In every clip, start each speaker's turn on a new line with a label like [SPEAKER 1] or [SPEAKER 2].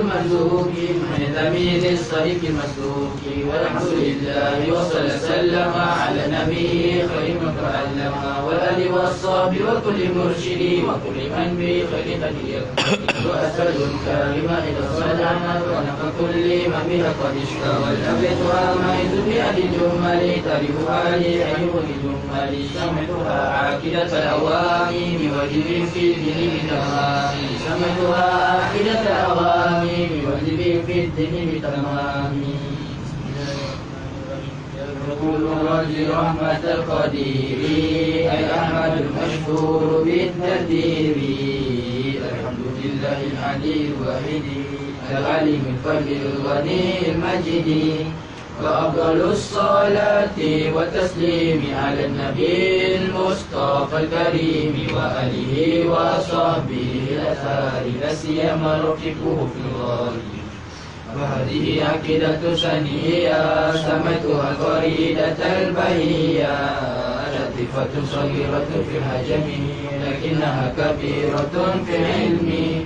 [SPEAKER 1] المرزوق من الأمين الصديق المصدوق والحمد لله وصلى وسلم على نبيه خير من تعلم والآل والصحب وكل مرشد وكل من بخير هدي وأسأل الكريم إلى الصلاة ونفع كل من بها قد اشتى والأبيتها مائز بأهل الجمل تاريخها لأيها الجمل سمعتها عاكدة الأوامي بواجب في الدين بتمام سمعتها عاكدة الأوامي بواجب في الدين بتمام يقول الرجل رحمة القدير أي أحمد المشهور بالتدبير الحمد لله العلي الواحد العليم القدير الغني المجيد وأفضل الصلاة والتسليم على النبي المصطفى الكريم وآله وصحبه الأثار لا سيما رفقه في الغار وهذه عقيدة سنية سميتها الفريدة البهية لطيفة صغيرة في الحجم لكنها كبيرة في العلم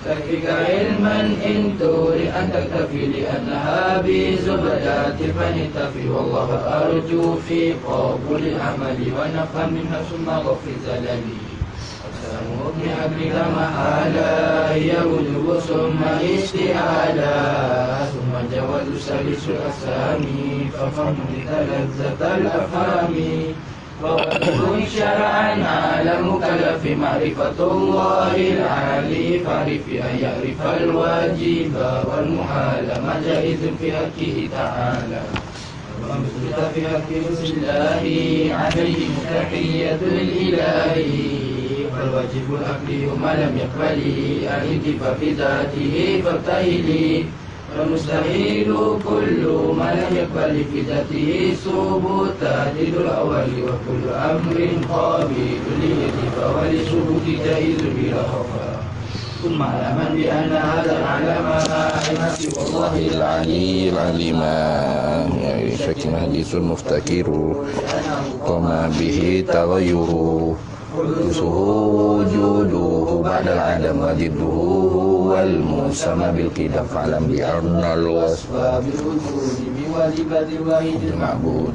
[SPEAKER 1] تكفيك علما إن تريد أن تكتفي لأنها بزبدات فنكتفي والله أرجو في قبول العمل ونفهم منها ثم غفر زللي أقسم بحبلك محالا هي وجوب ثم استعالا ثم جواز سلس الأسامي ففهم لتلذة الأفهام وواجب شرعا على المكلف معرفة الله العالي فاعرف أن يعرف الواجب والمحال ما جائز في حقه تعالى ومثلت في حق رسل الله عليه تحية الإله فالواجب الأكل ما لم يقبل الانتفاع في ذاته فابتهلي والمستحيل كل ما لم يقبل في ذاته ثبوت تعديل الأول وكل أمر قابل ليجب ولثبوت جائز بلا خفاء ثم اعلما بأن هذا العلم والله العلي العليم يعني شك حديث مفتكر وما به تغير حدوثه وجوده بعد العدم وضده هو المسمى بالقدم فاعلم بأن الوصف بالوجود بواجبات الواحد المعبود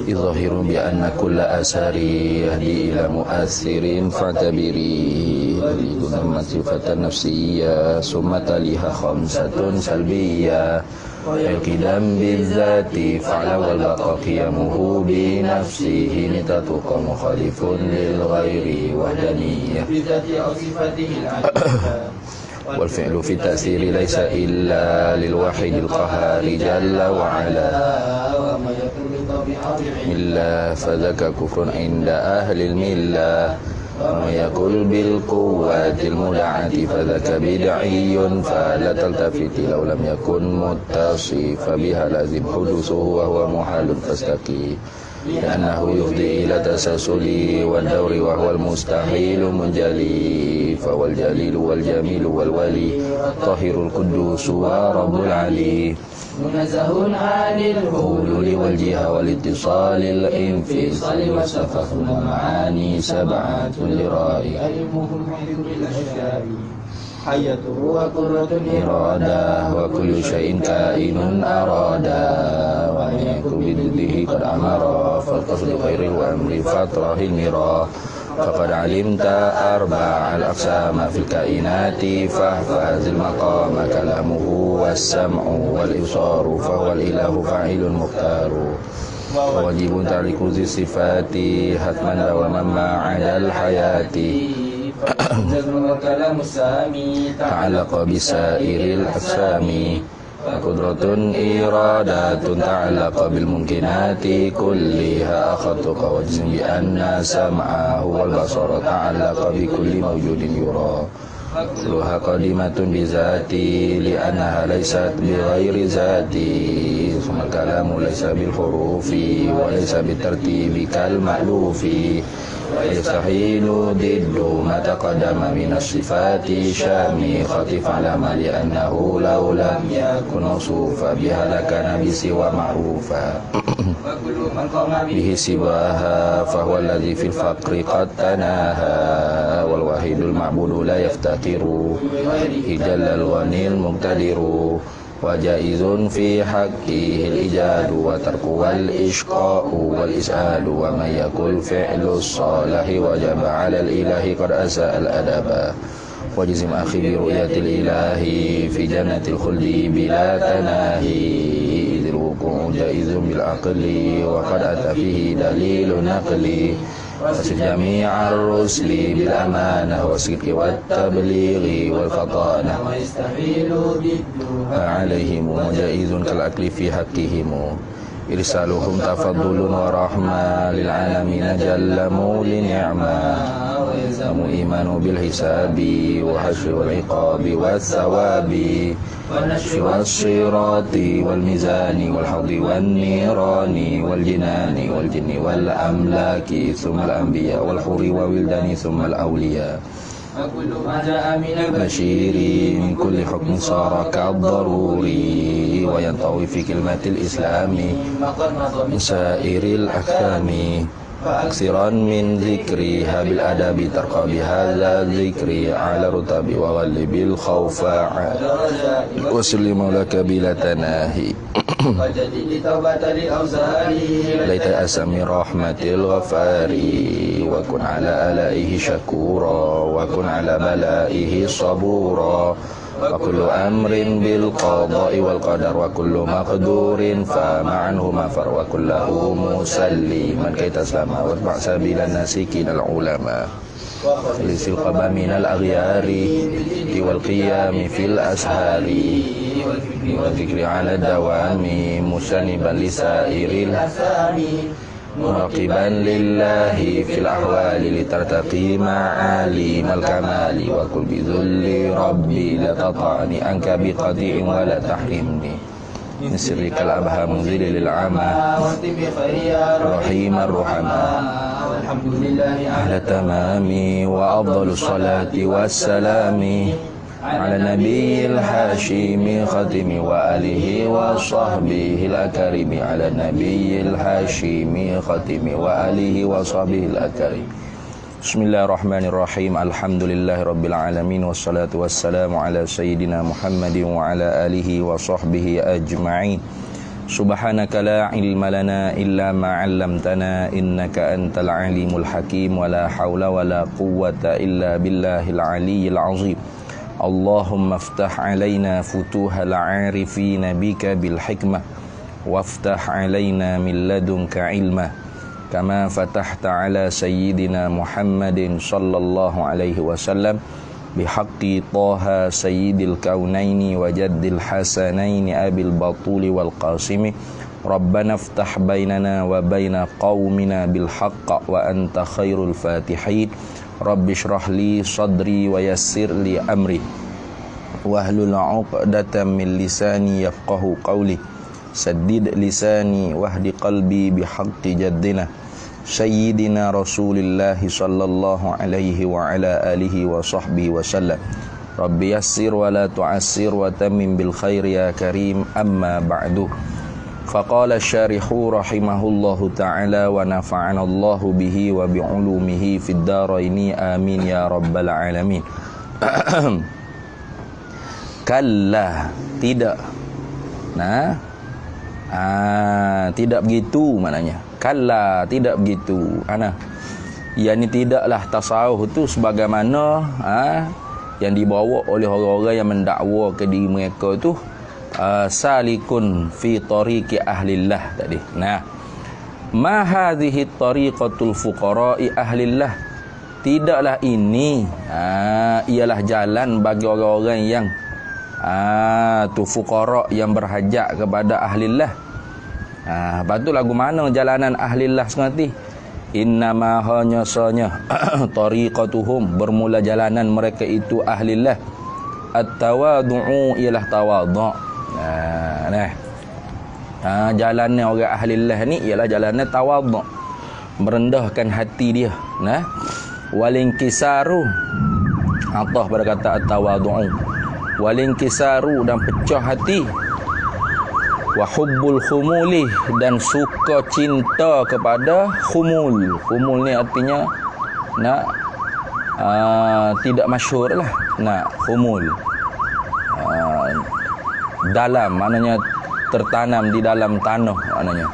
[SPEAKER 1] ظاهر بأن كل أثر يهدي إلى مؤثر فاعتبري لتنمى صفة نفسية ثم تليها خمسة سلبية القدم بالذات فعل والبقاء قيامه بنفسه نتتق مخالف للغير وحدانية بذات أو صفته العالية والفعل في التأثير ليس إلا للواحد القهار جل وعلا وما يكون بطبيعة إلا فذاك كفر عند أهل الملة وما يقول بالقوات المدعاة فذاك بدعي فلا تلتفت لو لم يكن متصف بها لازم حدوثه وهو محال فاستقي لأنه يفضي إلى تسلسل والدور وهو المستحيل منجلي فهو الجليل والجميل والولي طاهر القدوس ورب العلي منزه عن الحلول والجهة والاتصال الانفصال والسفه معاني سبعة لرائي علمه المحيط بالأشياء حيته وقرة إرادة وكل شيء كائن أرادا وأن يكون بضده قد أمر فالقصد خير الأمر فاطره المرا فقد علمت أربع الأقسام في الكائنات فاحفظ المقام كلامه والسمع والإبصار فهو الإله فاعل مختار وواجب تعليق ذي الصفات حتما دواما ما عدا الحياة جزم وكلام السامي تعلق بسائر الأقسام قدرة إرادة تعلق بالممكنات كلها أخذتك واجزم بأن سمعه والبصر تعلق بكل موجود يرى كلها قديمة بذاتي لأنها ليست بغير ذاتي ثم الكلام ليس بالحروف وليس بالترتيب كالمألوف ويستحيل ضد ما تقدم من الصفات شامخة فاعلم لأنه لو لم يكن موصوفا بها لكان بسوى معروفا وكل من قام
[SPEAKER 2] به سواها فهو الذي في الفقر قد تناهى والوحيد المعبود لا يفتقر جل الغني المقتدر وجائز في حقه الإيجاد وترك والإشقاء والإسآل ومن يقل فعل الصالح وجب على الإله قد أساء الأدب وجزم أخي برؤية الإله في جنة الخلد بلا تناهي إذ الوقوع جائز بالعقل وقد أتى فيه دليل نقلي وصف جميع الرسل بالأمانة والصدق والتبليغ والفطانة
[SPEAKER 1] ويستحيل ضدها
[SPEAKER 2] عليهم جائز كالأكل في حقهم إرسالهم تفضل ورحمة للعالمين جل مولي نعمة ويلزم إيمان بالحساب وحشر العقاب والثواب والنشر والصراط والميزان والحوض والنيران والجنان والجن والأملاك ثم الأنبياء والحور والولدان ثم الأولياء
[SPEAKER 1] وكل ما جاء من
[SPEAKER 2] البشير من كل حكم صار كالضروري وينطوي في كلمة الإسلام من سائر الأحكام فأكثرا من ذكرها بالأدب ترقى بهذا الذكر على رتب وغلب الخوف وسلم لك بلا تناهي
[SPEAKER 1] وجدد توبة للأوزار
[SPEAKER 2] ليت أسمي رحمة الغفار وكن على آلائه شكورا وكن على بلائه صبورا وكل أمر بالقضاء والقدر وكل مقدور فما عنه مفر وكله مسلما كي تسلم واتبع سبيل الناسكين العلماء خلص القبى من الأغيار والقيام في الأسهار والذكر على الدوام مجتنبا لسائر الآثام مراقبا لله في الأحوال لترتقي معاليم الكمال وكل بذل ربي لا تطعني عنك بقطيع ولا تحرمني من سرك الأبهى منزل للعمى رحيم الرحماء
[SPEAKER 1] والحمد لله
[SPEAKER 2] على تمام وأفضل الصلاة والسلام على النبي الحاشمي ختم وآله وصحبه الأكرم على النبي الحاشمي ختم وآله وصحبه الأكرم بسم الله الرحمن الرحيم الحمد لله رب العالمين والصلاة والسلام على سيدنا محمد وعلى آله وصحبه أجمعين سبحانك لا علم لنا إلا ما علمتنا إنك أنت العليم الحكيم ولا حول ولا قوة إلا بالله العلي العظيم اللهم افتح علينا فتوح العارفين بك بالحكمة وافتح علينا من لدنك علما كما فتحت على سيدنا محمد صلى الله عليه وسلم بحق طه سيد الكونين وجد الحسنين أبي البطول والقاسم ربنا افتح بيننا وبين قومنا بالحق وأنت خير الفاتحين Rabbi shrah li sadri wa yassir li amri wahlul 'uqdatam min lisani yafqahu qawli saddid lisani wahdi qalbi bihaqqi jaddina sayyidina rasulillahi sallallahu alaihi wa ala alihi wa sahbihi wa sallam Rabbi yassir wa la tu'assir wa tammim bil khair ya karim amma ba'du Faqala syarihu rahimahullahu ta'ala wa nafa'ana Allahu bihi wa bi'ulumihi fid daraini amin ya rabbal alamin. Kalla, tidak. Nah, tidak begitu maknanya. Kalla, tidak begitu. Yani tidaklah tasawuf itu sebagaimana yang dibawa oleh orang-orang yang mendakwa ke diri mereka itu salikun fi tariqi ahlillah tadi. Nah, ma hadhihi tariqatul fuqara'i ahlillah. Tidaklah ini ialah jalan bagi orang-orang yang tu fuqara yang berhajat kepada ahlillah. Betul lagu mana jalanan ahlillah sengerti? Innama hanya sanya tariqatuhum bermula jalanan mereka itu ahlillah. At-tawadu'u ialah tawadhu'. Jalannya orang ahlillah ni ialah jalannya tawadhu', merendahkan hati dia. Walinkisaru, Allah berkata at-tawadhu'u, walinkisaru, dan pecah hati, Wa hubbul khumuli, dan suka cinta kepada khumul. Khumul ni artinya nak tidak masyhur lah. Nak khumul dalam, maknanya tertanam di dalam tanah maknanya.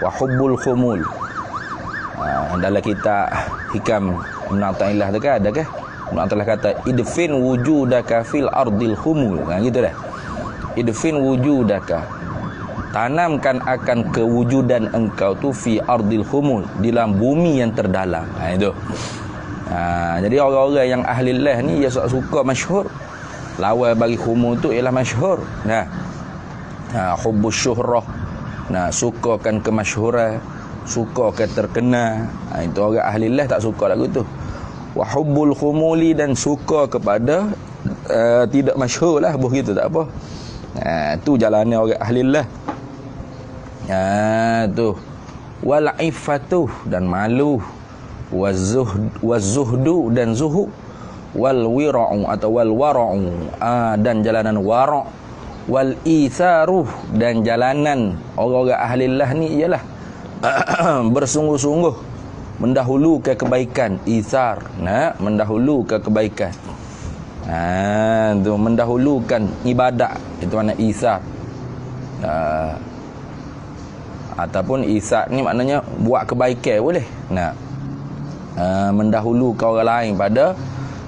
[SPEAKER 2] Wa hubbul khumul. Dalam kitab Hikam Ibn Athaillah tu kan ada ke? Ibn Athaillah kata idfin wujudaka fil ardil khumul. Gitu dah. Idfin wujudaka, tanamkan akan kewujudan engkau tu fi ardil khumul, di dalam bumi yang terdalam. Itu. Jadi orang-orang yang ahlillah ni dia suka masyhur. Lawan bagi khumul tu ialah masyhur. Hubbus syuhrah. Sukakan kemasyhuran, sukakan terkenal. Itu orang ahlillah tak suka lagu tu. Wa hubbul khumuli, dan suka kepada tidak masyhur lah, begitu tak apa. Tu jalannya orang ahlillah. Tu wal iffatu, dan malu, wazuhdu, dan zuhud, wal wira'u atau wal wara'u, dan jalanan wara', wal itharu, dan jalanan orang-orang ahlillah ni ialah bersungguh-sungguh mendahulukan kebaikan. Ithar, mendahulukan kebaikan. Tu mendahulukan ibadat, itu makna ithar. Ataupun isat ni maknanya buat kebaikan boleh. Mendahulukan orang lain pada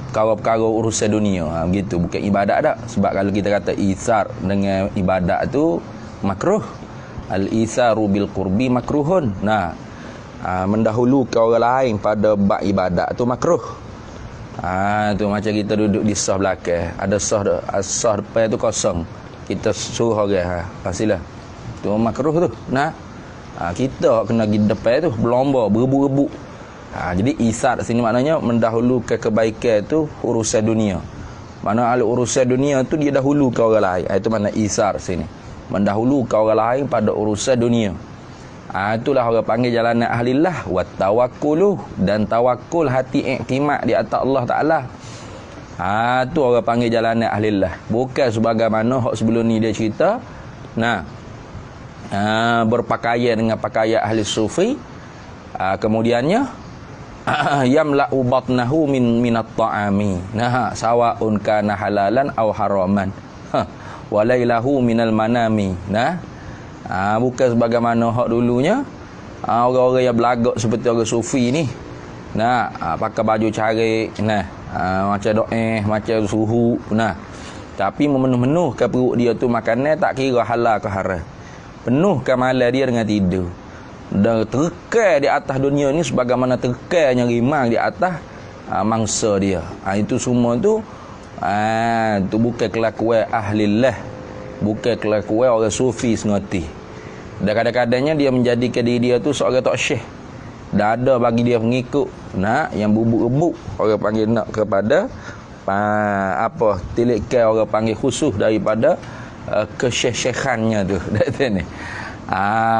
[SPEAKER 2] perkara-perkara urusan dunia. Begitu, bukan ibadat dak. Sebab kalau kita kata isar dengan ibadat tu makruh. Al-isaru bil qurbi makruhun. Mendahulukan orang lain pada bab ibadat tu makruh. Tu macam kita duduk di sah belakang, ada sah depan tu kosong, kita suruh orang pastilah tu makruh tu. Kita kena pergi depan tu berlomba, berebut-rebut. Jadi isar sini maknanya mendahulukan kebaikan tu urusan dunia. Mana al urusan dunia tu dia dahulukan orang lain. Itu makna isar sini, mendahulukan orang lain pada urusan dunia. Itulah orang panggil jalanan ahlillah. Wa tawakkulu, dan tawakul, hati iktimat di atas Allah Ta'ala. Itu orang panggil jalanan ahlillah. Bukan sebagaimana hak sebelum ni dia cerita berpakaian dengan pakaian ahli sufi. Kemudiannya yamla'u batnahu minat ta'ami, sawa'un kana halalan aw haraman, walailahu minal manami. Bukan sebagaimana hak dulunya orang-orang yang belagak seperti orang sufi ni. Pakai baju carik, macam doa, macam suhu, tapi memenuh-menuhkan perut dia tu makanan, tak kira halal ke haram. Penuhkan malam dia dengan tidur. Dan terkekal di atas dunia ni sebagaimana terkekalnya rimang di atas mangsa dia. Itu semua tu tu bukan kelakuan ahlillah, bukan kelakuan orang sufi sengoti. Dan kadang-kadangnya dia menjadikan diri dia tu seorang tok syekh. Dah ada bagi dia pengikut yang bubuk-bubuk, orang panggil nak kepada tilikan orang panggil khusus daripada kesyekhannya tu.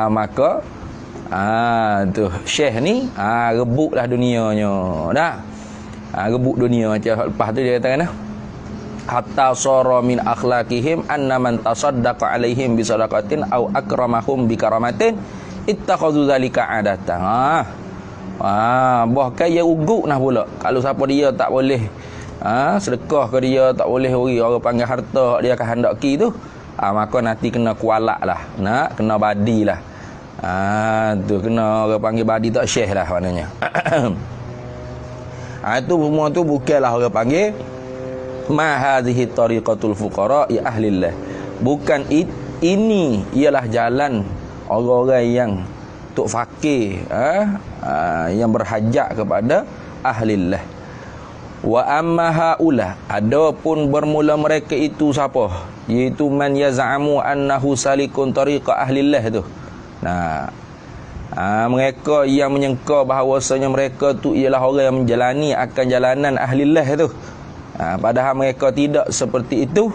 [SPEAKER 2] Maka tu syekh ni rebutlah dunianya. Rebut dunia macam lepas tu dia kata hatta sara min akhlaqihim anna man tasaddaqa alaihim bi sadaqatin aw akramahum bi karamatin ittakhadhu zalika adatan. Bahkan dia ugut pula. Kalau siapa dia tak boleh sedekah ke dia, tak boleh orang panggil harta dia akan hendaki tu, maka nanti kena kualak lah, kena badi lah. Tu kena orang panggil badi tak syekh lah maknanya. Itu semua tu bukanlah orang panggil ma hadhihi tariqatul fuqara ya ahlillah. Bukan ini ialah jalan orang-orang yang tok fakir, yang berhajat kepada ahlillah. Wa amma haula, adapun bermula mereka itu siapa? Iaitu man yaz'amu annahu salikun tariqa ahlillah tu. Mereka yang menyangka bahawasanya mereka tu ialah orang yang menjalani akan jalanan ahlillah tu. Padahal mereka tidak seperti itu.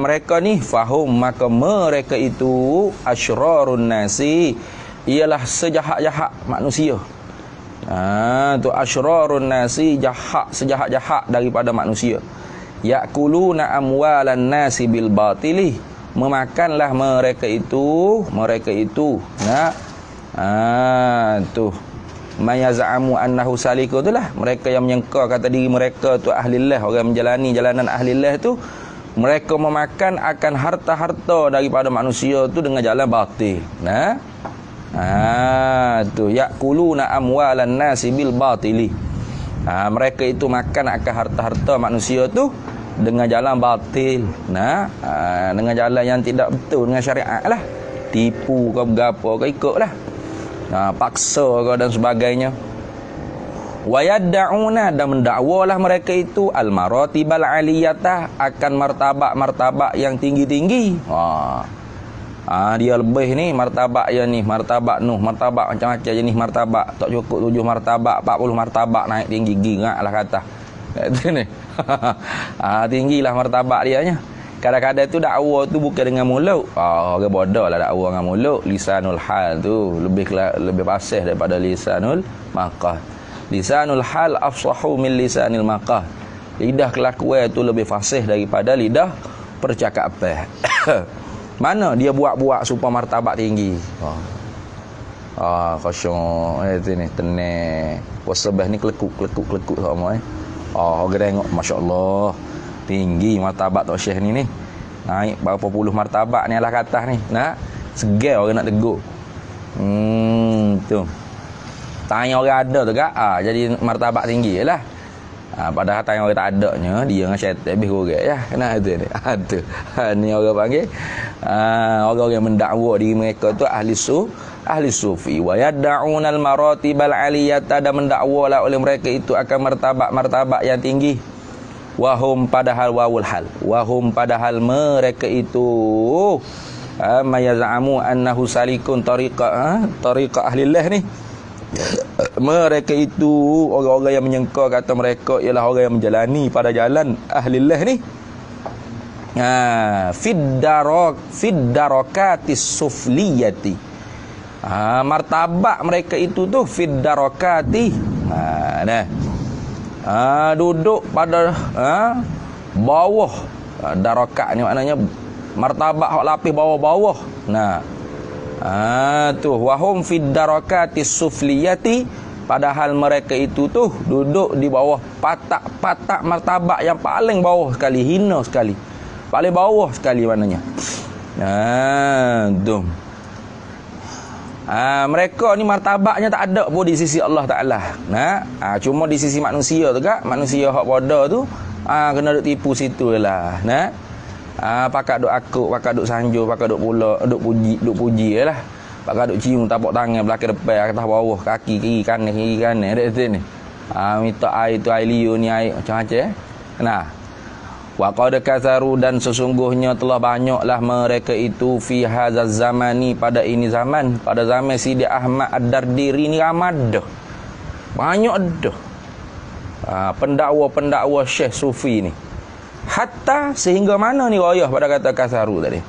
[SPEAKER 2] Mereka ni fahum, maka mereka itu asyrarun nasi, ialah sejahat-jahat manusia. Tu asyrarun nasi, jahat, sejahat-jahat daripada manusia. Yakuluna amwalan nasi bil batili, memakanlah mereka itu nah tu mayaz'amu annahu saliku itulah mereka yang menyangka kata diri mereka tu ahlillah, orang menjalani jalanan ahlillah tu, mereka memakan akan harta-harta daripada manusia tu dengan jalan batil. Nah tu yakuluna amwalan nasi bil batili. Mereka itu makan akan harta-harta manusia tu dengan jalan batil. Nah dengan jalan yang tidak betul dengan syariat lah. Tipu ke berapa ke ikutlah. Paksa ke dan sebagainya. Wa yad'una, dan mendakwalah mereka itu al-maratibal aliyatah, akan martabak-martabak yang tinggi-tinggi. Dia lebih ni martabak yang ni, martabak Nuh, martabak macam-macam jenis martabak, tak cukup 7 martabak, 40 martabak naik tinggi giratlah kata. Itu ni. Tinggilah martabak dia nya. Kadang-kadang tu dakwa tu bukan dengan mulut. Orang bodoh lah dakwa dengan mulut. Lisanul hal tu lebih fasih daripada lisanul maqal. Lisanul hal afsahu min lisanil maqal. Lidah kelakuan tu lebih fasih daripada lidah percakapan. Mana dia buat-buat supaya martabat tinggi. Kosong itu ni tenang. Wasabah ni kelekuk sama orang tengok masya-Allah. Tinggi martabat Tok Syekh ni. Naik berapa puluh martabat ni alah ke atas ni. Nak segar orang nak tegur. Tu. Tanya orang ada tu kak. Jadi martabat tinggi lah. Padahal tanya orang tak adanya, dia dengan syaitan habis korek ya. Kena itu ni. Tu. Ni orang panggil orang yang mendakwa diri mereka tu ahli sufi. Wa yad'unal maratibal aliyata, dan mendakwalah oleh mereka itu akan martabat-martabat yang tinggi. Wahum padahal wawul hal. Wahum padahal mereka itu mayaz'amu annahu salikun tariqa ahlillah ni. Mereka itu orang-orang yang menyangka kata mereka ialah orang yang menjalani pada jalan ahlillah ni. Fid darakatis sufliyati. Martabat mereka itu tu fid darakati. Duduk pada bawah. Darakat ni maknanya martabat hak lapis bawah-bawah. Tu wahum fid darakatis sufliyati, padahal mereka itu tu duduk di bawah patak-patak martabat yang paling bawah sekali, hina sekali, paling bawah sekali maknanya. Tu mereka ni martabatnya tak ada pun di sisi Allah Ta'ala. Cuma di sisi manusia tu kak, manusia hak bodoh tu kena duk tipu situ lah. Pakat duk akuk, pakat duk sanjur, pakat duk pula, duk puji lah. Pakat duk cium tapak tangan belakang depan, atas bawah, kaki kiri kanan ada ni. Minta air tu, air liur ni, air macam-macam wa qad kasaru, dan sesungguhnya telah banyaklah mereka itu fi hadzal zamani, pada ini zaman, pada zaman Sidi Ahmad Ad-Dardiri ni ramai dah. Banyak dah. Pendakwa Syekh Sufi ni. Hatta sehingga mana ni rayah pada kata kasaru tadi.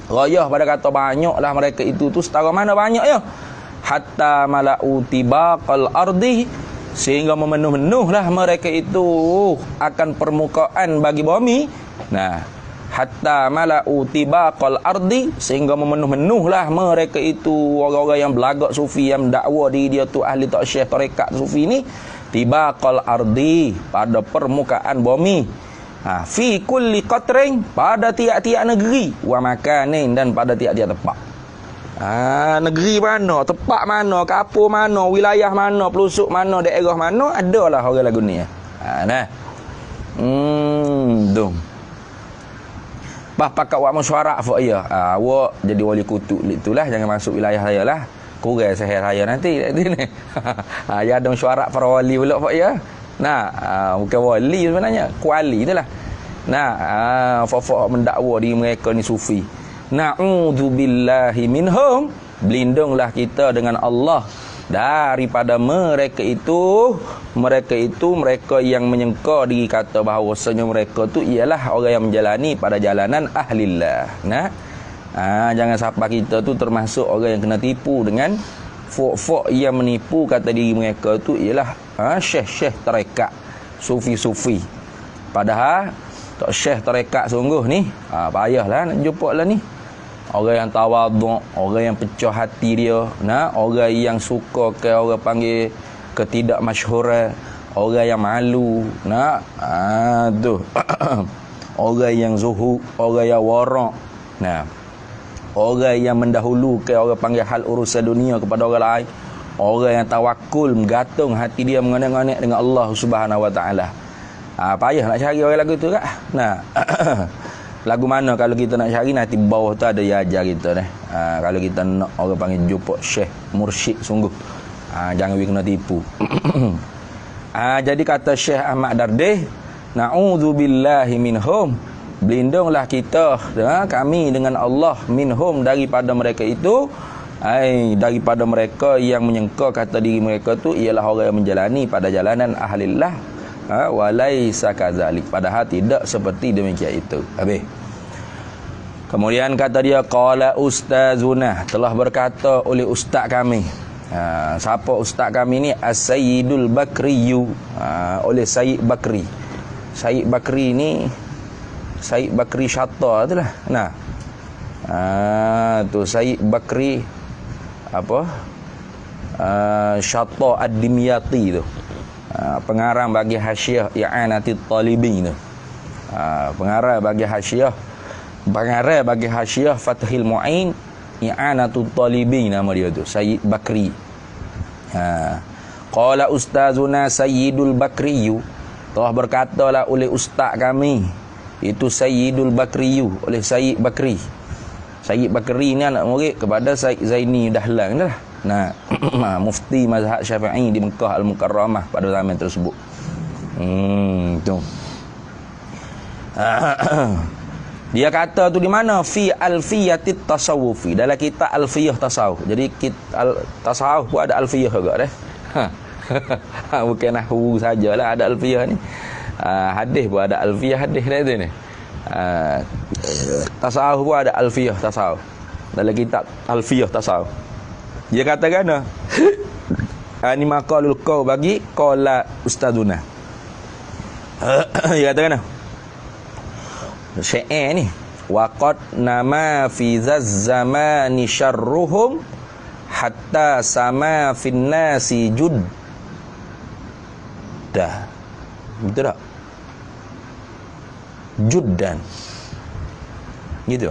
[SPEAKER 2] Rayah pada kata banyaklah mereka itu tu setara mana banyak ya. Hatta mala'u tibaqal ardi, sehingga memenuh-menuhlah mereka itu akan permukaan bagi bumi. Hatta mala'u tibaqal ardi, sehingga memenuh-menuhlah mereka itu orang-orang yang belagak sufi, yang mendakwa diri dia tu ahli syekh tarekat sufi ni, tibaqal ardi, pada permukaan bumi. Fi kulli qatrin, pada tiap-tiap negeri, wa makanin, dan pada tiap-tiap tempat. Negeri mana, tempat mana, kapur mana, wilayah mana, pelusuk mana, daerah mana, adalah orang lagu ni. Pakat awak mesyuarat fak ya. Awak jadi wali kutub itulah, jangan masuk wilayah saya lah. Kurang sehari raya nanti. Ya ada mesyuarat para wali pula fak ya. Bukan wali sebenarnya, kuali itulah. Fak mendakwa diri mereka ni sufi. Na'udzubillahi minhum, berlindunglah kita dengan Allah daripada mereka yang menyangka diri kata bahawasanya mereka tu ialah orang yang menjalani pada jalanan ahlillah. Jangan sampai kita tu termasuk orang yang kena tipu dengan fok-fok yang menipu kata diri mereka tu ialah syekh-syekh tarekat, sufi-sufi. Padahal Tok Syekh tarekat sungguh ni. Payahlah nak jumpa lah ni. Orang yang tawaduk, orang yang pecah hati dia, orang yang suka ke orang panggil ketidakmasyhuran, orang yang malu, tu. Orang yang zuhud, orang yang warak. Orang yang mendahulukan orang panggil hal urusan dunia kepada orang lain. Orang yang tawakul, menggantung hati dia menganak-anak dengan Allah Subhanahu Wa Taala. Payah nak cari orang lagu tu kak. Lagu mana kalau kita nak cari, nanti bawah tu ada yang ajar kita dah. Kalau kita nak orang panggil jumpa syekh mursyid sungguh, jangan kena tipu. Jadi kata Syekh Ahmad Dardih, na'udzubillahi minhum, berlindunglah kita, kami dengan Allah, minhum, daripada mereka itu, daripada mereka yang menyangka kata diri mereka tu ialah orang yang menjalani pada jalanan ahlillah, walaisa kadzalik, padahal tidak seperti demikian itu. Habis. Kemudian kata dia, qala ustazuna, telah berkata oleh ustaz kami. Siapa ustaz kami ni? As-Sayyidul Bakriyu, oleh Sayyid Bakri. Sayyid Bakri ni Sayyid Bakri Syata tu lah. Tu Sayyid Bakri apa? Syata Ad-Dimyati tu. Pengarang bagi Hasyiah I'anatit Talibin tu. Pengarang bagi Hasyiah Fathil Mu'in I'anatul Talibin, nama dia tu, Sayyid Bakri. Qala ustazuna Sayyidul Bakriyu, telah berkatalah oleh ustaz kami itu Sayyidul Bakriyu, oleh Sayyid Bakri. Sayyid Bakri ni anak murid kepada Sayyid Zaini Dahlan dah. Mufti mazhab Syafi'i di Mekah Al-Mukarramah pada zaman tersebut. Tu. Dia kata tu di mana? Fi alfiyatit tasawufi, dalam kitab alfiyah tasawuf. Jadi tasawuf pun ada alfiyah juga dah. Bukan nahwu sajalah ada alfiyah ni. Hadis pun ada alfiyah hadis dah tu ni. Tasawuf pun ada alfiyah tasawuf. Dalam kitab alfiyah tasawuf. Dia katakan ni maqalul qaw bagi qala ustazuna. Dia katakan syair ni, waqad nama fi zamani syarruhum hatta sama fin nasi jud. Betul tak? Juddan. Gitu.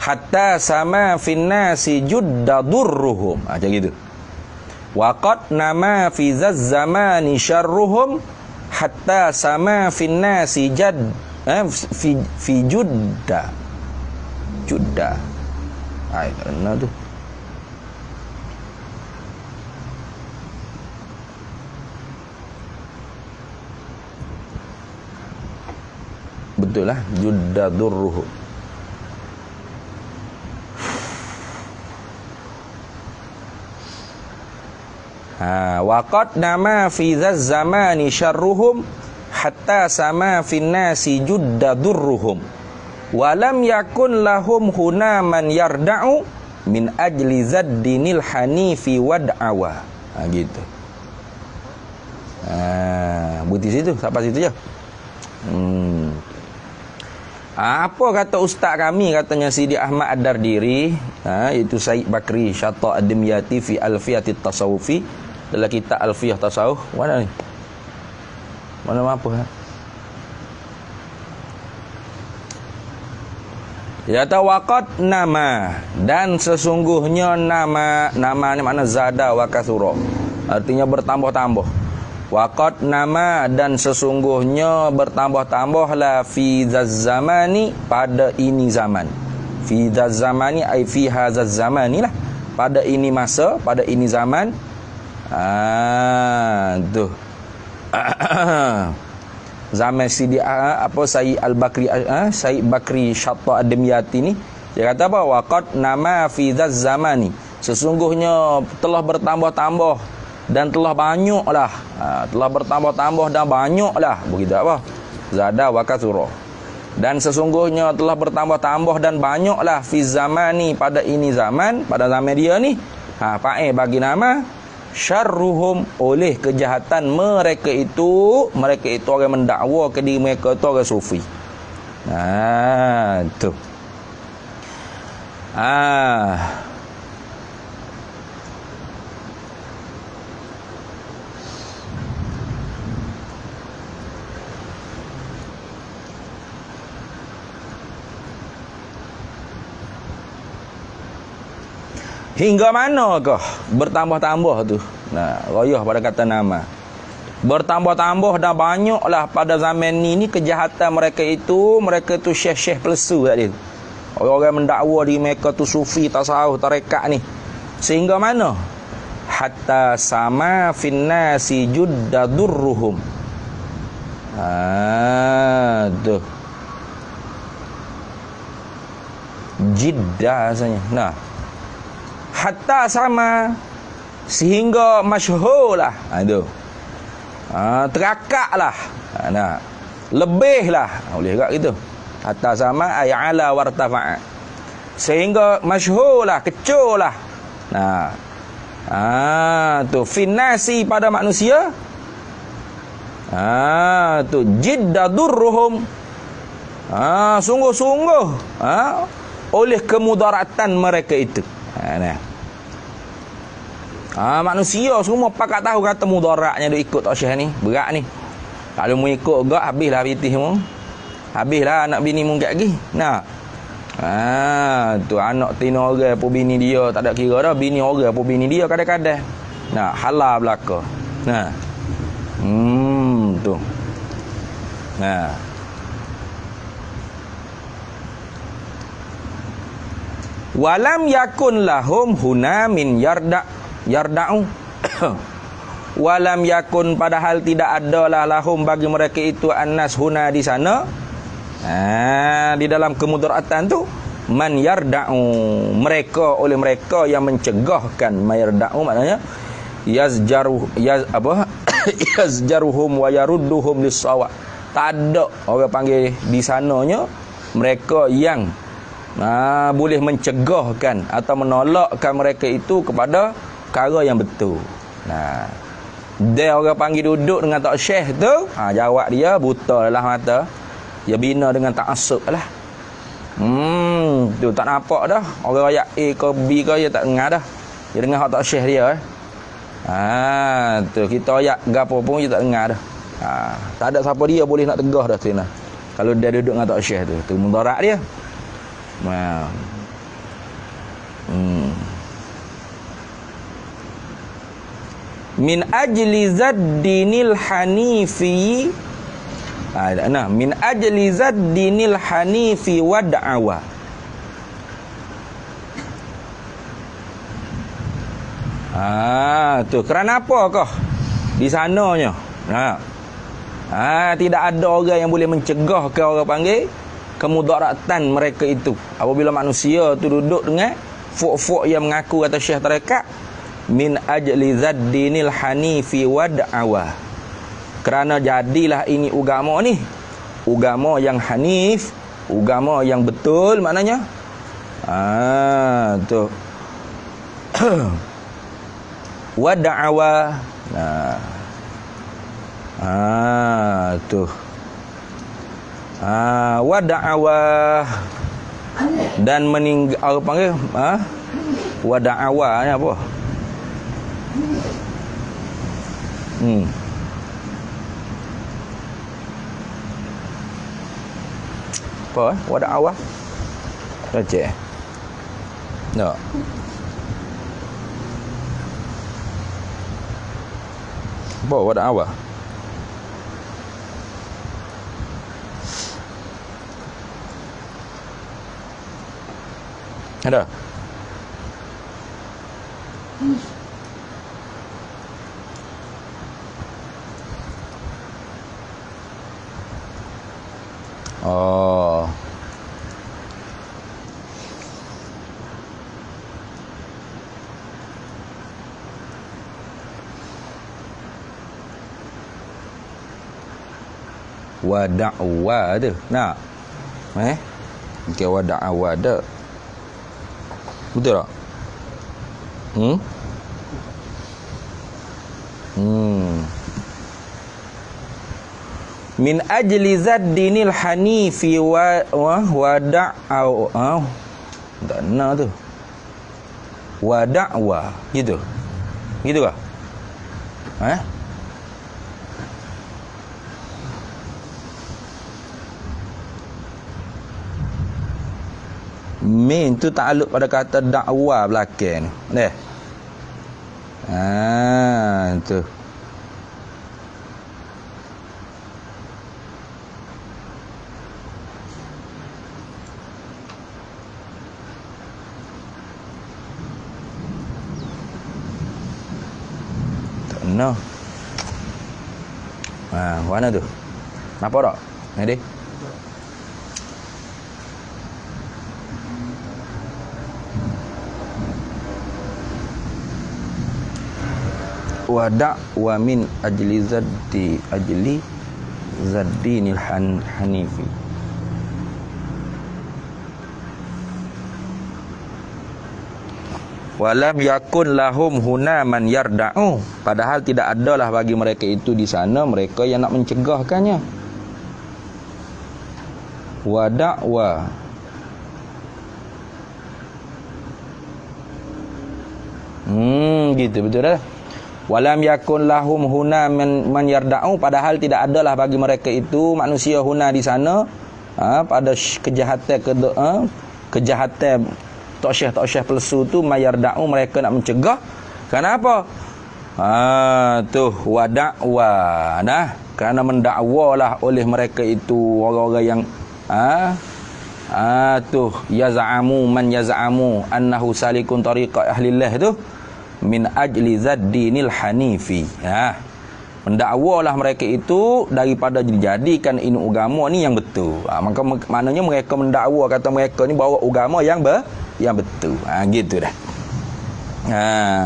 [SPEAKER 2] Hatta sama fin nasi judda durruhum. Macam gitu. Waqad nama fi zamani syarruhum hatta sama fin nasi fi judda. Kerana tu betul lah, judda durruhum. Waqad nama fi zamani syarruhum hatta sama fin nasi judda durruhum walam yakun lahum hunaman yarda'u min ajli zaddinil hanifi wad'awa. Gitu. Buti situ, sampai situ je. Apa kata ustaz kami, katanya Sidi Ahmad Ad-Dardiri, itu Sayyid Bakri Syata Ad-Dimyati fi alfiyatit tasawufi, dalam kitab alfiyah tasawuf. Mana ni? Mana apa? Ya tawaqat nama, dan sesungguhnya nama ni makna zada wa kathura, artinya bertambah-tambah. Waqat nama, dan sesungguhnya bertambah-tambahlah fi zamani, pada ini zaman. Fi zamani ai fi hadzal zamani lah, pada ini masa, pada ini zaman. Tu. Zaman Sidi Sayyid Al-Bakri, Sayyid Bakri Syata Ad-Dimyati ni, dia kata apa? Waqad nama fi zamani, sesungguhnya telah bertambah-tambah dan telah banyaklah. Telah bertambah-tambah dan banyaklah. Begitu apa? Zada wa katsura. Dan sesungguhnya telah bertambah-tambah dan banyaklah fi zamani, pada ini zaman, pada zaman dia ni. Fa'il bagi nama syarruhum, oleh kejahatan mereka itu orang mendakwa ke diri mereka tu orang sufi. Tu. Hingga manakah bertambah-tambah tu? Royah pada kata nama. Bertambah-tambah dah banyaklah pada zaman ni kejahatan mereka tu syekh-syekh pelesu tadi. Orang-orang mendakwa diri mereka tu sufi, tasawuf, tarekat ni. Sehingga mana? Hatta sama finnasi juddadurruhum. Tu. Jiddah rasanya. Hatta sama sehingga masyhur lah. Itu. Terakak lah. Lebih lah. Boleh tak gitu? Hatta sama ay ala wartafa'a. Sehingga masyhur lah, kecoh lah. Tu finnasi pada manusia. Tu jiddadurruhum. Sungguh-sungguh oleh kemudaratan mereka itu. Manusia semua pakat tahu kata mudaratnya dia ikut tak syekh ni. Berat ni. Kalau mu ikut gak habislah pitih mu. Habislah anak bini mu kat lagi. Tu anak tina orang apa bini dia tak ada kira dah. Bini orang apa bini dia kadang-kadang. Halal belaka. Tu. Walam yakun lahum huna min yarda'u. Walam yakun, padahal tidak adalah lahum bagi mereka itu annas huna di sana. Di dalam kemudaratan tu man yarda'u, mereka oleh mereka yang mencegahkan. Yarda'u maknanya yazjaruhum wa yarudduhum lis-sawa. Tak ada orang panggil di sananya mereka yang boleh mencegahkan atau menolakkan mereka itu kepada perkara yang betul. Dia orang panggil duduk dengan tak syekh tu, jawab dia buta lah mata. Dia bina dengan ta'assub lah. Tu tak nampak dah. Orang ayat A ke B ke dia tak dengar dah. Dia dengar hak tak syekh dia. Tu kita ayat gapo pun dia tak dengar dah. Tak ada siapa dia boleh nak tegah dah tu. Kalau dia duduk dengan tak syekh tu mudarat dia. Min ajli zaddinil hanifi. Min ajli zaddinil hanifi wa da'awa. Tu kerana apakah di sananya? Tidak ada orang yang boleh mencegah ke orang panggil kemudaratan mereka itu. Apabila manusia tu duduk dengan fuk-fuk yang mengaku kata syekh tarekat, min ajli zaddinil hanifi wa da'awa. Kerana jadilah ini agama ni, agama yang hanif, agama yang betul maknanya. Tu. Wa da'awa. Tu. Wa da'awa, dan meninggal panggil wa da'awa ni apa? Apa wa da'awa? Baca. Tak. Apa wa da'awa? Ada? Oh. Wa da'wa tu. Nak? Okay, wa da'wa tu. Betul tak? Min ajli zaddinil hanifi wa da'wa. Tak nak tu. Wa da'wa. Gitu. Gitu kah? Min tu takluk pada kata dakwa belakang ni. Tu. Tak nak. Mana tu? Nampak tak? Ni dia. Wada' wa min ajli zaddinil hanifi. Walam yakun lahum huna man yarda'u. Padahal tidak adalah bagi mereka itu di sana mereka yang nak mencegahkannya. Wada' wa gitu betul dah. Walam yakun lahum huna man yarda'u, padahal tidak adalah bagi mereka itu manusia huna di sana pada kejahatan Tok palsu tu mayarda'u, mereka nak mencegah. Kenapa? Tu wada'wa. Nah, kerana mendakwalah oleh mereka itu orang-orang yang tu yaz'amu man yaz'amu annahu salikun tariqa ahlillah tu min ajli zaddinil hanifi. Mendakwalah mereka itu daripada dijadikan ini agama ni yang betul. Maka maknanya mereka mendakwa kata mereka ni bawa agama yang betul. Gitu dah.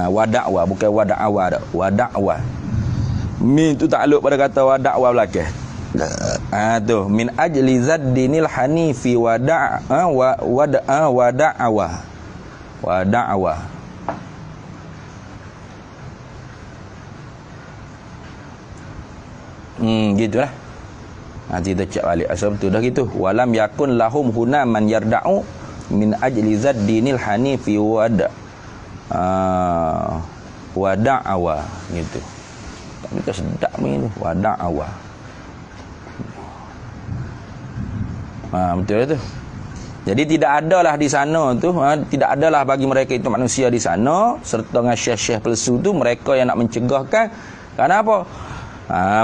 [SPEAKER 2] Wada'wa bukan wada'wa dah. Wada'wa. Min tu takluk pada kata wada'wa belakang. Tu min ajli zaddinil hanifi wada'wa. Gitulah. Nanti kita cek balik asal betul dah gitu. Walam yakun lahum huna man yarda'u min ajli zaddinil hanifi wada'awa gitu. Tak minta sedap begini wada'awa. Betul tu. Jadi tidak adalah di sana tu, tidak adalah bagi mereka itu manusia di sana serta dengan syekh-syekh palsu tu mereka yang nak mencegahkan. Kenapa?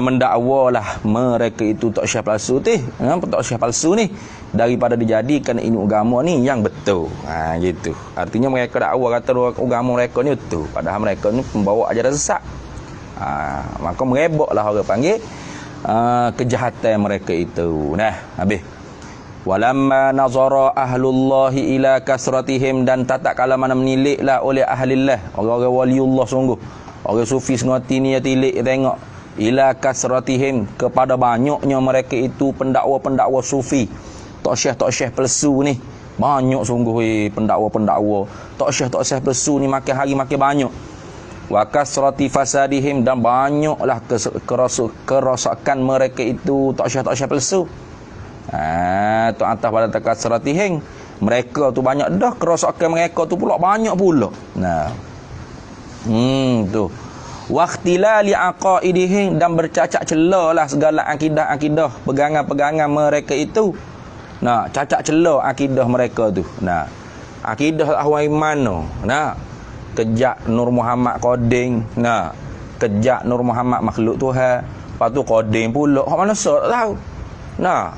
[SPEAKER 2] Mendakwalah mereka itu tok syekh palsu tok syekh palsu ni daripada dijadikan ini agama ni yang betul. Gitu. Artinya mereka dakwa kata agama mereka ni betul, padahal mereka ni pembawa ajaran sesat. Maka mereboklah orang panggil kejahatan mereka itu. Nah, habis. Walamma nazara ahlullahi ila kasratihim, dan tak kala mana meniliklah oleh ahlillah, orang-orang waliullah sungguh, orang sufi sengoti ni tilik tengok ila kasratihim, kepada banyaknya mereka itu pendakwa-pendakwa sufi. Tok syekh palsu ni banyak sungguh pendakwa-pendakwa. Tok syekh palsu ni makin hari makin banyak. Wa kasrati fasadihim, dan banyaklah kerosakan mereka itu tok syekh palsu. Tu atas pada kasratihim, mereka tu banyak dah, kerosakan mereka tu pula banyak pula. Nah. Tu waqtilali aqaidihim, dan bercacak celalah segala akidah-akidah pegangan-pegangan mereka itu. Nah, cacat celah akidah mereka tu. Nah, akidah ahwai mana? Nah, kejak Nur Muhammad Qading. Nah, kejak Nur Muhammad makhluk Tuhan. Lepas tu Qading pula. Hak mana tak tahu. Nah,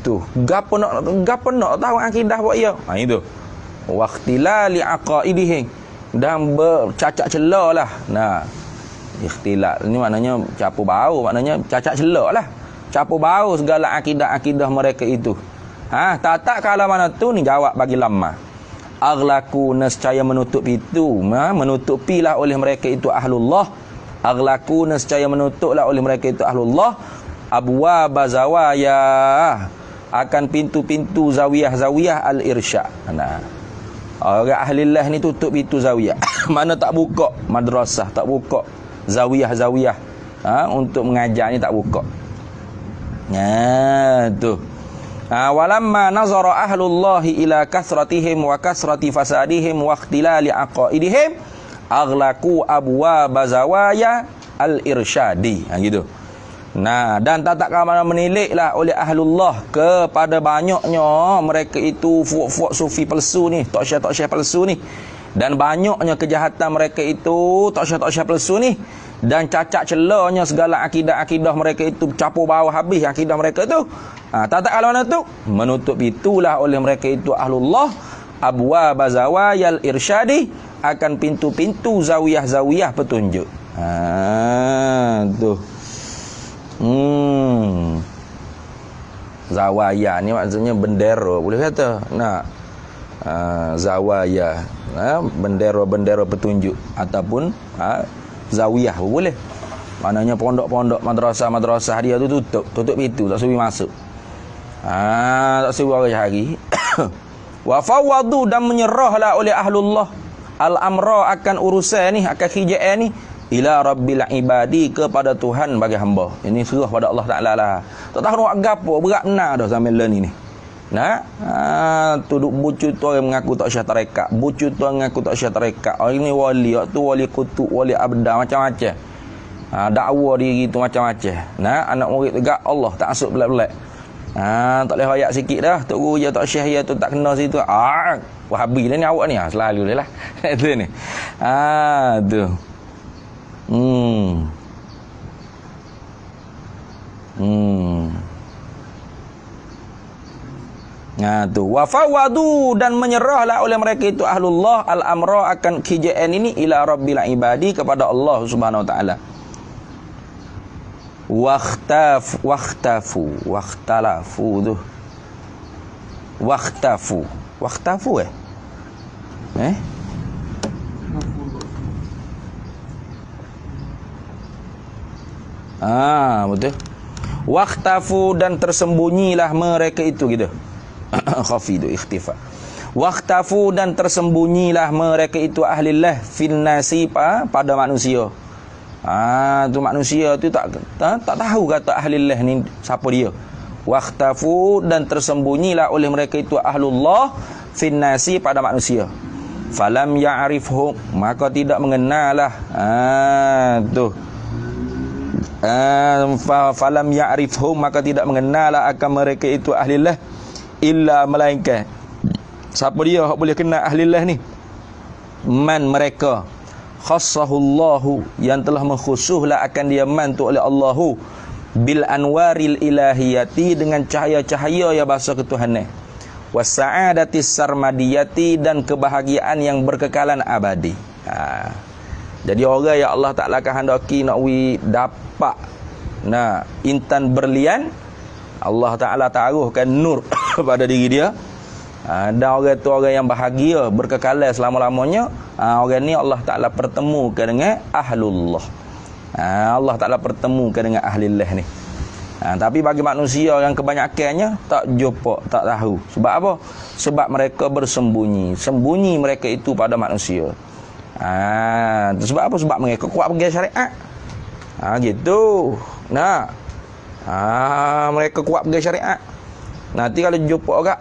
[SPEAKER 2] tu gapo nak tahu akidah buat ia. Itu. Waqtilali aqaidihim, dan bercacat celah lah. Nah, ikhtilal ni maknanya campur bau, maknanya cacat celah lah, campur bau segala akidah-akidah mereka itu. Tak kala mana tu ni jawab bagi lama. Aghlaku nescaya menutup itu, menutupilah oleh mereka itu ahlullah. Aghlaku nescaya menutuplah oleh mereka itu ahlullah abwaba zawaya, akan pintu-pintu zawiyah-zawiyah al-irsyad. Nah, orang ahlillah ni tutup pintu zawiyah. Mana tak buka madrasah, tak buka zawiyah untuk mengajar ni tak buka. Tu. Walamma nazara ahlullahi ila kasratihim wa kasrati fasadihim wa ikhtilali aqaidihim aghlaqu abwaab zawaya al-irsyadi. Gitu. Nah, dan tak mana meniliklah oleh ahlullah kepada banyaknya mereka itu fuak-fuak sufi palsu ni, tok syekh palsu ni, dan banyaknya kejahatan mereka itu tok syekh palsu ni, dan cacat celanya segala akidah-akidah mereka itu capur bawah habis akidah mereka tu. Tak kalau mana tu menutup itulah oleh mereka itu ahlullah abwaab zawayal irsyadi, akan pintu-pintu zawiyah-zawiyah petunjuk. Tu. Zawaya ni maksudnya bendera, boleh kata. Zawaya, bendera-bendera petunjuk ataupun zawiyah pun boleh. Maknanya pondok-pondok, madrasah dia tu tutup pintu, tak suruh masuk. Tak suruh orang cari. Wa fawadu, dan menyerahlah oleh ahlullah al-amra, akan urusan ni, akan kerjaan ni, ila rabbil ibadi, kepada Tuhan bagi hamba. Ini serah pada Allah Ta'ala lah. Tak tahu nak gapo, berat benar dah sampai learn ini. Tu duk bucu tu orang mengaku tak syah tarekat, bucu tu orang mengaku tak syah tarekat. Orang ni wali, tu wali kutub, wali abda, macam-macam. Dakwa diri tu macam-macam. Anak murid tegak Allah tak masuk belak-belak. Tak boleh royak sikit dah. Tok guru je tak syah tu tak kena situ. Wahabi lah ni awak ni. Selalu lah. Tu ni. Tu. Tu wa fawadu, dan menyerahlah oleh mereka itu ahlullah al-amra, akan kerjaan ini, ila rabbil ibadi, kepada Allah Subhanahu wa taala. Wakhtalafu tu. Wakhtafu betul. Wakhtafu, dan tersembunyilah mereka itu gitu. Khafi tu ikhtifa. Wakhtafu, dan tersembunyilah mereka itu ahlillah fil nasi, pada manusia. Tu manusia tu tak tahu kata ahlillah ni siapa dia. Wakhtafu, dan tersembunyilah oleh mereka itu ahlullah fil nasi, pada manusia. Falam ya'rifhum, maka tidak mengenalah. Tu. Falam ya'rifhum, maka tidak mengenalah akan mereka itu ahlillah, illa melainkan siapa dia yang boleh kenal ahlillah ni? Man, mereka khassahullahu, yang telah mengkhususlah akan dia man tu oleh Allahu, bil anwaril ilahiyati, dengan cahaya-cahaya ya bahasa ketuhanan, wasa'adatis sarmadiyati, dan kebahagiaan yang berkekalan abadi. Jadi orang yang Allah Ta'ala kehendaki nak dapat intan berlian, Allah Ta'ala taruhkan nur pada diri dia. Dan orang tu orang yang bahagia, berkekalan selama-lamanya. Orang ni Allah Ta'ala pertemukan dengan ahlullah. Allah Ta'ala pertemukan dengan ahlillah ni. Tapi bagi manusia yang kebanyakannya tak jumpa, tak tahu. Sebab apa? Sebab mereka bersembunyi. Sembunyi mereka itu pada manusia. Sebab apa? Sebab mereka kuat pegang syariat. Gitu. Mereka kuat pegang syariat. Nanti kalau jumpa orang,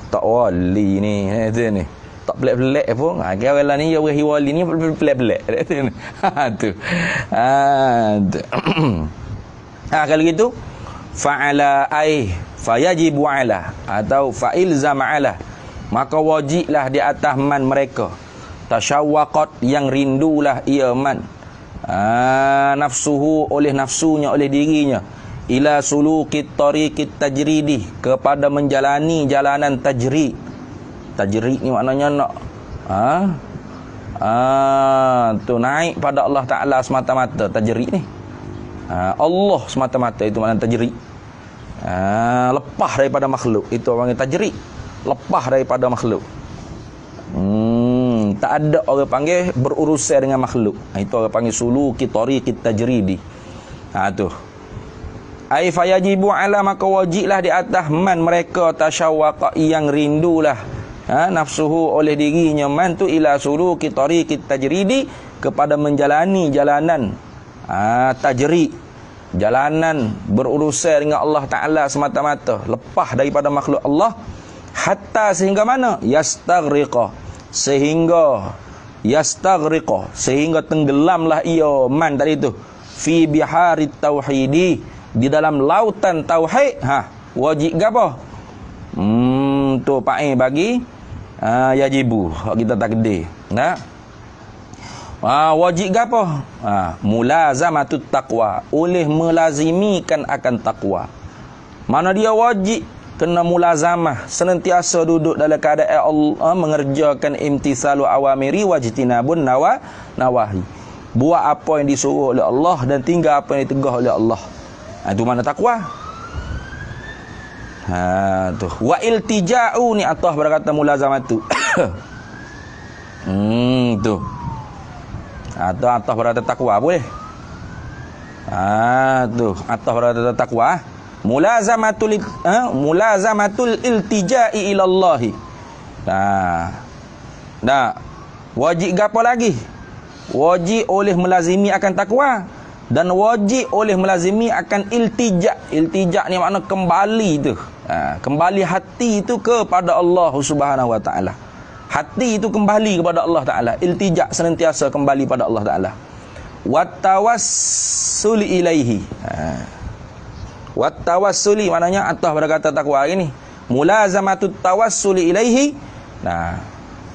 [SPEAKER 2] tak wali ni, ni. Tak pelik-pelik pun. Orang ni yang wali ni pelik-pelik. Tu. Kalau gitu, fa'ala fayajibu ala, atau fa'ilzama ala, maka wajiblah di atas man mereka, tasyawwaqat, yang rindulah ia man, nafsuhu, oleh nafsunya, oleh dirinya, ila sulukit tariqit tajridi, kepada menjalani jalanan tajrid. Tajrid ni maknanya nak tu naik pada Allah Ta'ala semata-mata. Tajrid ni Allah semata-mata, itu makna tajrid. Lepas daripada makhluk, itu orang yang tajrid. Lepas daripada makhluk. Tak ada orang panggil berurusan dengan makhluk. Itu orang panggil sulukit tariqit tajridi. Tu ai fayajibu ala, maka wajiblah di atas man mereka, tasyawwaqa, yang rindulah nafsuhu, oleh dirinya man tu, ila suluki tariqit tajridi, kepada menjalani jalanan Tajri, jalanan berurusan dengan Allah Ta'ala semata-mata, lepas daripada makhluk Allah. Hatta sehingga mana? Yastaghriqa, sehingga tenggelamlah ia man tadi tu fi biharit tauhidi, di dalam lautan tauhid. Wajib gapo? Tu pa'i bagi yajibu kita takdir. Wajib gapo? Mulazamatut taqwa, oleh melazimikan akan takwa. Mana dia wajib? Kena mulazamah, senantiasa duduk dalam keadaan Allah, mengerjakan imtisalu awamiri wajtinabun nawahi. Buat apa yang disuruh oleh Allah dan tinggal apa yang ditegah oleh Allah. Itu mana takwa. Tu. Wa iltija'u ni Allah berkata mulazamah tu. Tu. Atau Allah berkata takwa boleh. Tu. Allah berkata takwa. Mulazamatul iltija'i ilallahi. Wajib gapo lagi? Wajib oleh melazimi akan takwa, dan wajib oleh melazimi akan iltija. Iltija ni makna kembali tu. Kembali hati itu kepada Allah Subhanahu wa taala. Hati itu kembali kepada Allah Taala. Iltija, senantiasa kembali pada Allah Taala. Wattawassul ilaihi. Wattawassuli maknanya Allah berkata takwa ini. Mulazamatut tawassuli ilaihi.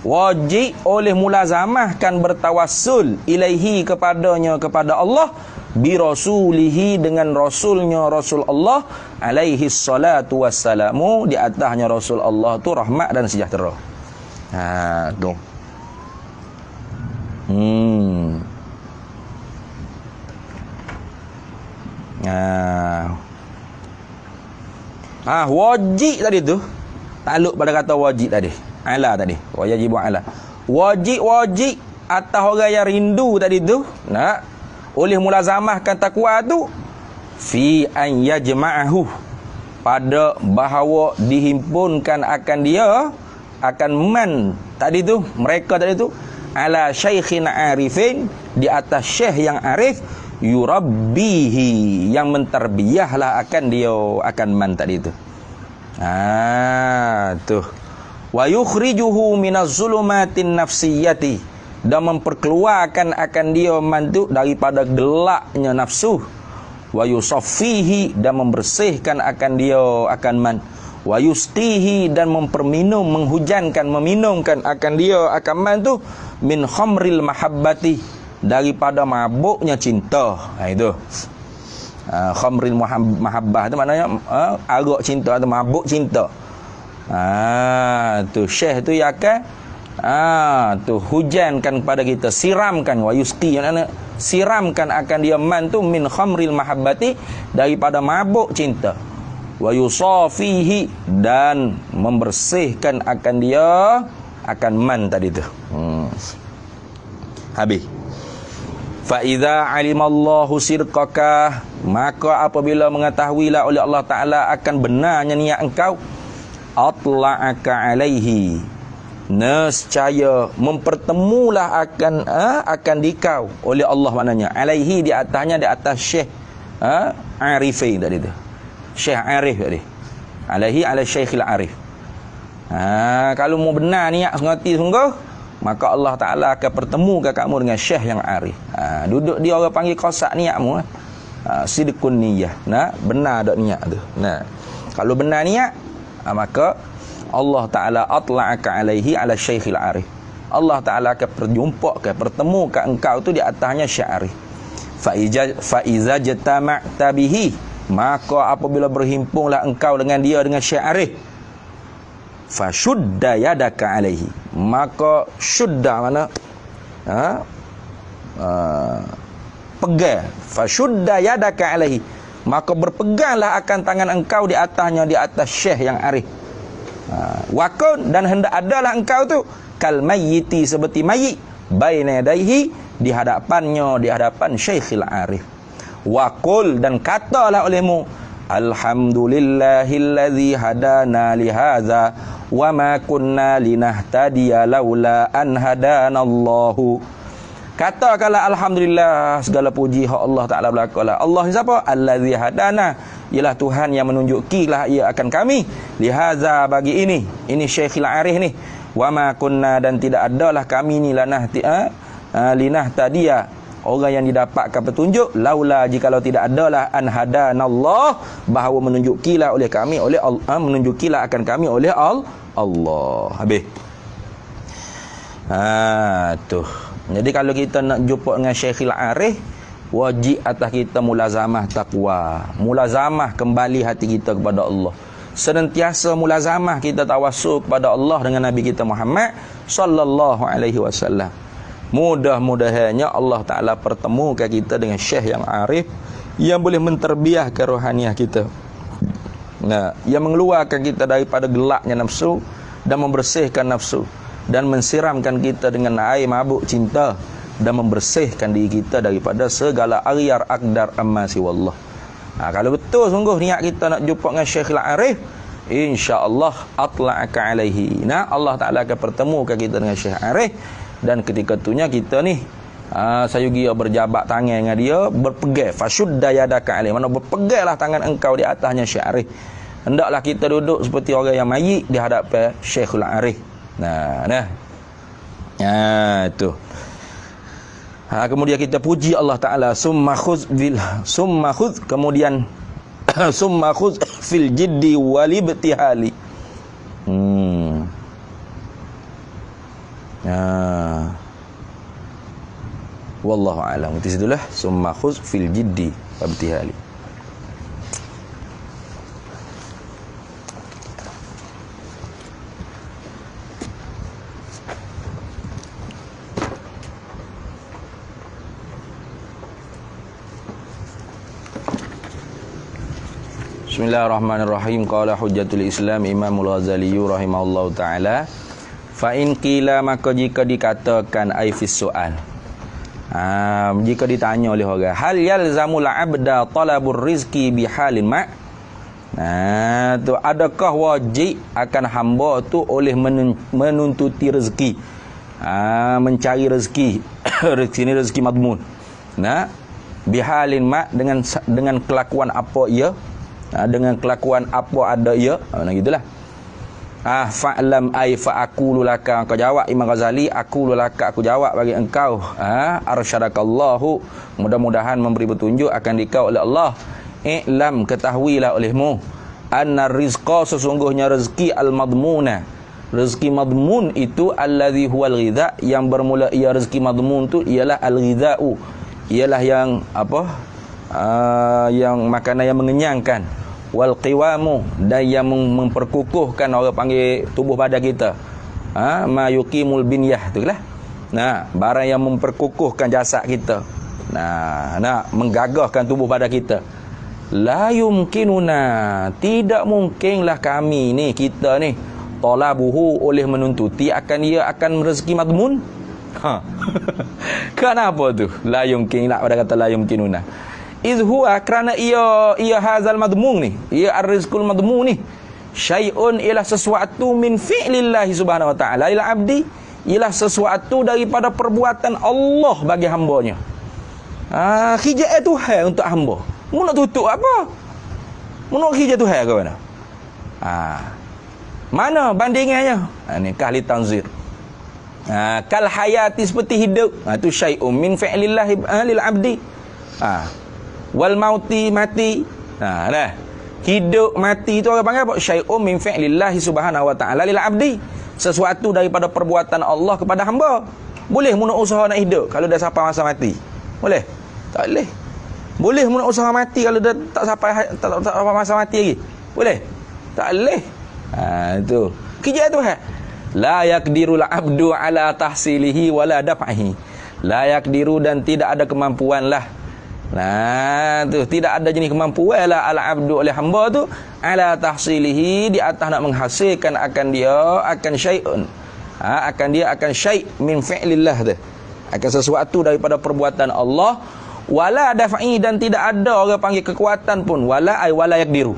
[SPEAKER 2] Wajib oleh mulazamahkan bertawassul ilaihi kepadanya, kepada Allah, bi rasulihi, dengan rasulnya, Rasul Allah alaihi salatu wassalamu, di atasnya Rasul Allah tu rahmat dan sejahtera. Tu. Wajib tadi tu takluk pada kata wajib tadi. Ala tadi. Wajib ala. Wajib atas orang yang rindu tadi tu, oleh mulazamahkan takwa tu, fi an yajma'ahu, pada bahawa dihimpunkan akan dia, akan man tadi tu, mereka tadi tu, ala syaikhin arifin, di atas syekh yang arif, yurabbihi, yang mentarbiyahlah akan dia, akan man tadi tu. Tu. Wa yukhrijuhu minaz zulumatin nafsiyati, dan memperkeluarkan akan dia man tu daripada gelapnya nafsu. Wa yusaffihi, dan membersihkan akan dia, akan man. Wa yusqihi, dan memperminum, menghujankan, meminumkan akan dia, akan man tu, min khamril mahabbati, daripada mabuknya cinta. Itu khamril mahabbah tu maknanya arak cinta atau mabuk cinta. Tu syekh tu yang akan tu hujankan kepada kita, siramkan. Wa yusqi, maknanya siramkan akan dia man tu, min khamril mahabbati, daripada mabuk cinta. Wa yusafihi, dan membersihkan akan dia, akan man tadi tu. Habis. Fa idza alimallahu sirqaka, maka apabila mengetahuilah oleh Allah Taala akan benarnya niat engkau, atla'aka alaihi, nescaya mempertemulah akan dikau oleh Allah, maknanya alaihi, di atasnya, di atas syekh arifin tadi tu, syekh arif tadi, alaihi ala syekhil arif. Kalau mau benar niat sungguh, maka Allah Ta'ala akan pertemukan kamu dengan syekh yang arif. Duduk dia orang panggil qasak niatmu. Sidqun niyah. Benar tak niat tu. Kalau benar niat, maka Allah Ta'ala atla'aka alaihi ala syekhil arif. Allah Ta'ala akan pertemukan engkau tu di atasnya syekh arif. Fa iza jatama'ta bihi, maka apabila berhimpunglah engkau dengan dia, dengan syekh arif, fashudda yadaka alaihi, maka syudda mana pegang, fashudda yadaka alaihi, maka berpeganglah akan tangan engkau di atasnya, di atas syekh yang arif. Wakun, dan hendak adalah engkau tu kal mayyiti, seperti mayit, baina yadaihi, di hadapannya, di hadapan syekhil arif. Wakul, dan katalah olehmu, alhamdulillahillazi hadana lihadza wa ma kunna linahtadiya laula an hadanallahu. Katakanlah alhamdulillah, segala puji hak Allah Taala belakalah. Allah ni siapa? Allazi hadana, ialah Tuhan yang menunjukilah ia akan kami. Lihaza, bagi ini Syekhul Arif ni. Wa ma kunna, dan tidak adalah kami ni linah tadia, orang yang didapatkan petunjuk, laula, jikalau tidak adalah an hadanallah, bahawa menunjukilah oleh kami oleh Allah, menunjukilah akan kami oleh Allah. Habis. Tuh. Jadi kalau kita nak jumpa dengan Syekhul Arif, wajib atas kita mulazamah takwa, mulazamah kembali hati kita kepada Allah, senantiasa mulazamah kita tawassul kepada Allah dengan Nabi kita Muhammad sallallahu alaihi wasallam. Mudah-mudahannya Allah Taala pertemukan kita dengan Syekh yang arif, yang boleh menterbiahkan rohaniah kita, yang mengeluarkan kita daripada gelapnya nafsu dan membersihkan nafsu, dan mensiramkan kita dengan air mabuk cinta, dan membersihkan diri kita daripada segala aryar akdar amma siwallah. Kalau betul sungguh niat kita nak jumpa dengan Syekhul Arif, insya-Allah atla'aka alaihi. Allah Taala akan pertemukan kita dengan Syekh Arif, dan ketika itunya kita ni sayugia berjabat tangan dengan dia, berpegang fasyudda yadaka alaihi, mana berpeganglah tangan engkau di atasnya Syekh Arif. Hendaklah kita duduk seperti orang yang mayit di hadapan Syekhul Arif. Itu. Kemudian kita puji Allah Taala, summa khudh kemudian summa khudh fil jiddi wal ibtihali. Wallahu a'lam. Itu situlah summa khudh fil jiddi wal ibtihali. Bismillahirrahmanirrahim. Qala hujjatul Islam Imamul Ghazali rahimahullahu taala, fa in qila, maka jika dikatakan ai fis soal, jika ditanya oleh orang, hal yalzamul abda talabur rizqi bihalin ma, tu adakah wajib akan hamba tu oleh menuntuti rezeki, mencari rezeki rezeki ni rezeki madmun, bihalin ma, dengan kelakuan apa ia, dengan kelakuan apa ada ia, gitulah. Fa'lam ai fa'aqulu laka, kau jawab Imam Ghazali, aqulu laka, aku jawab bagi engkau, arsyadakallahu, mudah-mudahan memberi petunjuk akan dikau oleh Allah. I'lam, ketahuilah olehmu, anna rizqa, sesungguhnya rezeki al-madmuna, rezeki madmun itu allazi huwal ghidha, yang bermula ia rezeki madmun tu ialah al-ghidha'u, ialah yang apa, yang makanan yang mengenyangkan, wal qiwamu, dan yang memperkukuhkan, orang panggil tubuh badan kita, ma yuqimul binyah, itulah. Barang yang memperkukuhkan jasad kita, menggagahkan tubuh badan kita. La yumkinuna, tidak mungkinlah kami ni, kita ni, talabuhu, oleh menuntuti akan ia akan rezeki madmun. Kenapa tu la yumkin, nak pada kata la yumkinuna? Iz huwa, kerana ia hazal madmung ni, ia ar-rizqul madmung ni, syai'un, ialah sesuatu min fi'lillahi subhanahu wa ta'ala ila abdi, ialah sesuatu daripada perbuatan Allah bagi hambanya. Khijat Tuhan untuk hamba. Mu nak tutup apa? Mu nak khijat Tuhan ke mana? Mana bandingannya? Ni kahli tanzir. Kal hayati, seperti hidup. Tu syai'un min fi'lillahi lil abdi. Wal mauti, mati. Hidup mati itu orang panggil apa? Syai'un min fi'lillahi subhanahu wa ta'ala lil abdi, sesuatu daripada perbuatan Allah kepada hamba. Boleh mu nak usaha nak hidup kalau dah sampai masa mati? Boleh? Tak boleh. Boleh mu nak usaha mati kalau dah tak sampai masa mati lagi? Boleh? Tak boleh. Itu kerja Tuhan. La yaqdirul abdu ala tahsilihi wala daf'ihi. La yaqdiru, dan tidak ada kemampuan lah. Tu tidak ada jenis kemampuan lah al-abdu oleh hamba tu ala tahsilihi, di atas nak menghasilkan akan dia akan syai'un, akan syai' min fi'lillah tu, akan sesuatu daripada perbuatan Allah, wala daf'i, dan tidak ada orang panggil kekuatan pun, wala yaqdiru,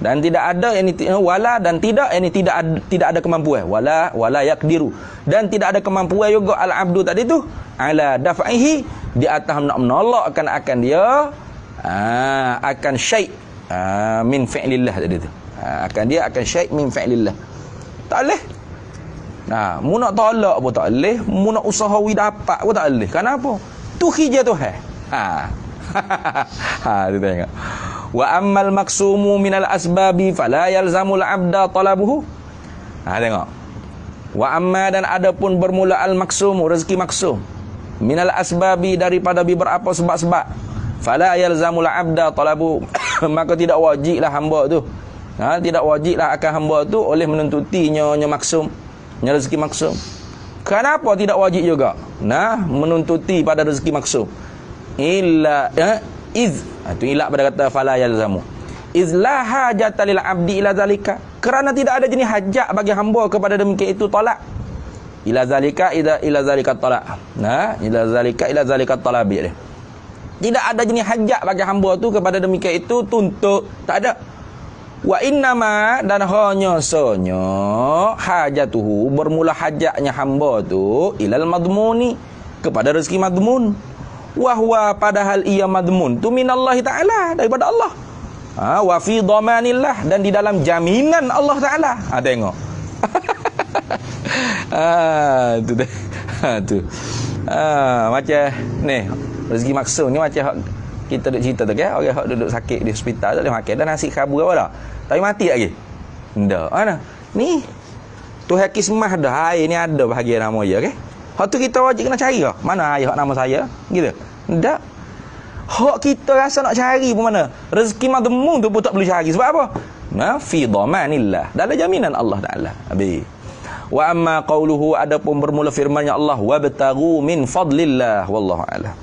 [SPEAKER 2] Dan tidak ada ini wala dan tidak ini tidak ada kemampuan. Wala yaqdiru. Dan tidak ada kemampuan juga al-abdu tadi tu ala daf'ihi di atas nak menolak akan dia akan syai' min fi'lillah tadi tu. Akan dia akan syai' min fi'lillah. Tak boleh. Nah, mu nak tolak pun tak boleh, mu nak usahawi dapat pun tak boleh. Kenapa? Tu hijau Tuhan. Tu tengok. Wa ammal maqsumu minal asbabi fala yalzamul abda talabuhu. Tengok. Wa amma dan adapun bermula al maqsumu rezeki maksum minal asbabi daripada beberapa sebab-sebab fala yalzamul abda talabu maka tidak wajiblah hamba tu tidak wajiblah akan hamba tu oleh menuntutinya maksum nya rezeki maksum. Kenapa tidak wajib juga menuntuti pada rezeki maksum? Illa itu ilah pada kata fala yalzamu iz la hajata lil abdi ila zalika, kerana tidak ada jenis hajat bagi hamba kepada demikian itu tolak. Ila zalika talak. Ila zalika talabi dia. Tidak ada jenis hajat bagi hamba tu kepada demikian itu tuntut, tak ada. Wa innama dan hanya sonyo hajatuhu bermula hajatnya hamba tu ilal madmuni kepada rezeki madmun. Wa huwa padahal ia madmun tu minallahi taala daripada Allah. Wa fi dhamanillah dan di dalam jaminan Allah taala. Tengok. Tu dah. Tu. Macam ni rezeki maksum ni macam kita duk cerita tu kan, orang hak duduk sakit di hospital tak boleh makan dan nasi kabur apa dah. Tapi mati lagi. Ndak. Mana? Ni Tuhan kismah dah air ni ada bahagian nama dia okey. Hak tu kita wajib kena cari ke? Mana air hak nama saya? Gitu. Ndak. Hak kita rasa nak cari pun mana? Rezeki madmun tu pun tak boleh cari. Sebab apa? Fi dhamanillah. Dalam jaminan Allah Taala. Habis. Wa amma qauluhu adapun bermula firman-Nya Allah wabtaghu min fadlillah wallahu a'lam.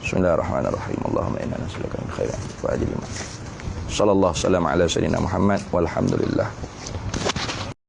[SPEAKER 2] Bismillahirrahmanirrahim. Allahumma inna nas'aluka min khairin wa ajrin. Sallallahu alaihi wasallam ala sayyidina Muhammad walhamdulillah.